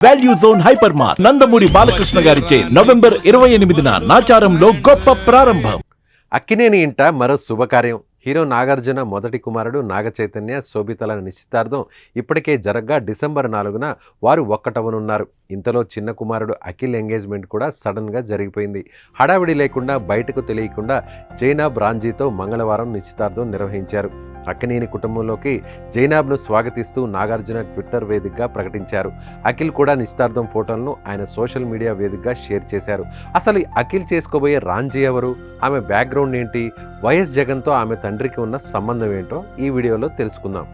Value zone hyper mart Nandamuri Balakrishna గారిచే November 28న నాచారంలో గొప్ప ప్రారంభం. అక్కినేని ఇంట మరో శుభకార్యం. హీరో నాగార్జున మొదటి కుమారుడు నాగ చైతన్య శోభితల నిశ్చితార్థం ఇప్పటికే జరగ్గా డిసెంబర్ 4న వారు ఒక్కటవనున్నారు. ఇంతలో చిన్న కుమారుడు అఖిల్ ఎంగేజ్మెంట్ కూడా సడన్గా జరిగిపోయింది. హడావిడి లేకుండా బయటకు తెలియకుండా జైనాబ్ రాంజీతో మంగళవారం నిశ్చితార్థం నిర్వహించారు. అక్కినేని కుటుంబంలోకి జైనాబ్ను స్వాగతిస్తూ నాగార్జున ట్విట్టర్ వేదికగా ప్రకటించారు. అఖిల్ కూడా నిశ్చితార్థం ఫోటోలను ఆయన సోషల్ మీడియా వేదికగా షేర్ చేశారు. అసలు అఖిల్ చేసుకోబోయే రాంజీ ఎవరు, ఆమె బ్యాక్గ్రౌండ్ ఏంటి, వైఎస్ జగన్తో ఆమె తండ్రికి ఉన్న సంబంధం ఏంటో ఈ వీడియోలో తెలుసుకుందాం.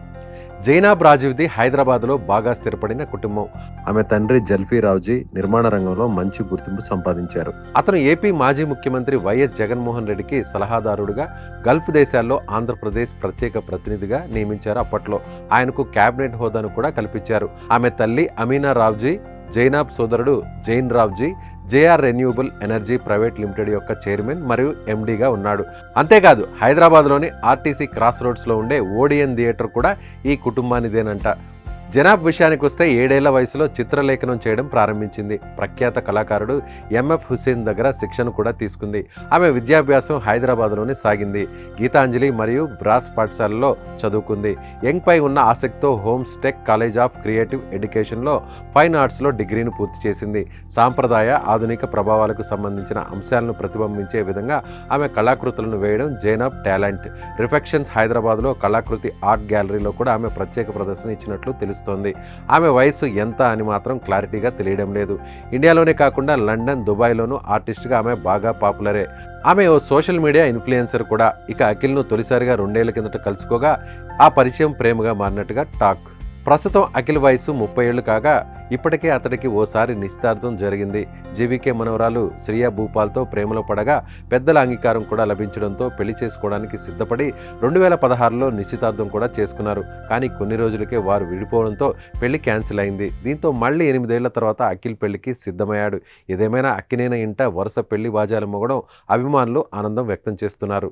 జైనాబ్ రాజీవ్ది హైదరాబాద్లో బాగా స్థిరపడిన కుటుంబం. ఆమె తండ్రి జల్ఫీ రావుజీ నిర్మాణ రంగంలో మంచి గుర్తింపు సంపాదించారు. అతను ఏపీ మాజీ ముఖ్యమంత్రి వైఎస్ జగన్మోహన్ రెడ్డికి సలహాదారుడుగా, గల్ఫ్ దేశాల్లో ఆంధ్రప్రదేశ్ ప్రత్యేక ప్రతినిధిగా నియమించారు. అప్పట్లో ఆయనకు క్యాబినెట్ హోదాను కూడా కల్పించారు. ఆమె తల్లి అమీనా రావుజీ, జైనాబ్ సోదరుడు Zain Raoji JR renewable energy private limited యొక్క చైర్మన్ మరియు ఎండీగా ఉన్నాడు. అంతేకాదు హైదరాబాద్లోని ఆర్టీసీ క్రాస్ రోడ్స్లో ఉండే ఓడియన్ థియేటర్ కూడా ఈ కుటుంబానిదేనంట. జనాబ్ విషయానికి వస్తే 7 ఏళ్ల వయసులో చిత్రలేఖనం చేయడం ప్రారంభించింది. ప్రఖ్యాత కళాకారుడు ఎంఎఫ్ హుసేన్ దగ్గర శిక్షణ కూడా తీసుకుంది. ఆమె విద్యాభ్యాసం హైదరాబాద్లోనే సాగింది. గీతాంజలి మరియు బ్రాస్ పాఠశాలలో చదువుకుంది. యంగ్పై ఉన్న ఆసక్తితో homes tech college of creative ఎడ్యుకేషన్లో ఫైన్ ఆర్ట్స్లో డిగ్రీని పూర్తి చేసింది. సాంప్రదాయ ఆధునిక ప్రభావాలకు సంబంధించిన అంశాలను ప్రతిబింబించే విధంగా ఆమె కళాకృతులను వేయడం జైనాబ్ టాలెంట్. రిఫెక్షన్స్ హైదరాబాద్లో కళాకృతి ఆర్ట్ గ్యాలరీలో కూడా ఆమె ప్రత్యేక ప్రదర్శన ఇచ్చినట్లు తెలుస్తోంది. ఆమె వయసు ఎంత అని మాత్రం క్లారిటీగా తెలియడం లేదు. ఇండియాలోనే కాకుండా లండన్, దుబాయ్లోనూ ఆర్టిస్ట్గా ఆమె బాగా పాపులరే. ఆమె ఓ సోషల్ మీడియా ఇన్ఫ్లుయెన్సర్ కూడా. ఇక అఖిల్ను తొలిసారిగా 2 ఏళ్ల కిందట కలుసుకోగా ఆ పరిచయం ప్రేమగా మారినట్టుగా టాక్. ప్రస్తుతం అఖిల్ వయసు 30 ఏళ్లు కాగా ఇప్పటికే అతడికి ఓసారి నిశ్చితార్థం జరిగింది. జీవీకే మనవరాలు శ్రియా భూపాల్తో ప్రేమలో పడగా పెద్దల అంగీకారం కూడా లభించడంతో పెళ్లి చేసుకోవడానికి సిద్ధపడి 2016లో నిశ్చితార్థం కూడా చేసుకున్నారు. కానీ కొన్ని రోజులకే వారు విడిపోవడంతో పెళ్లి క్యాన్సిల్ అయింది. దీంతో మళ్ళీ 8 ఏళ్ల తర్వాత అఖిల్ పెళ్లికి సిద్ధమయ్యాడు. ఏదేమైనా అక్కినేని ఇంట వరుస పెళ్లి వాజాలు మోగడం అభిమానులు ఆనందం వ్యక్తం చేస్తున్నారు.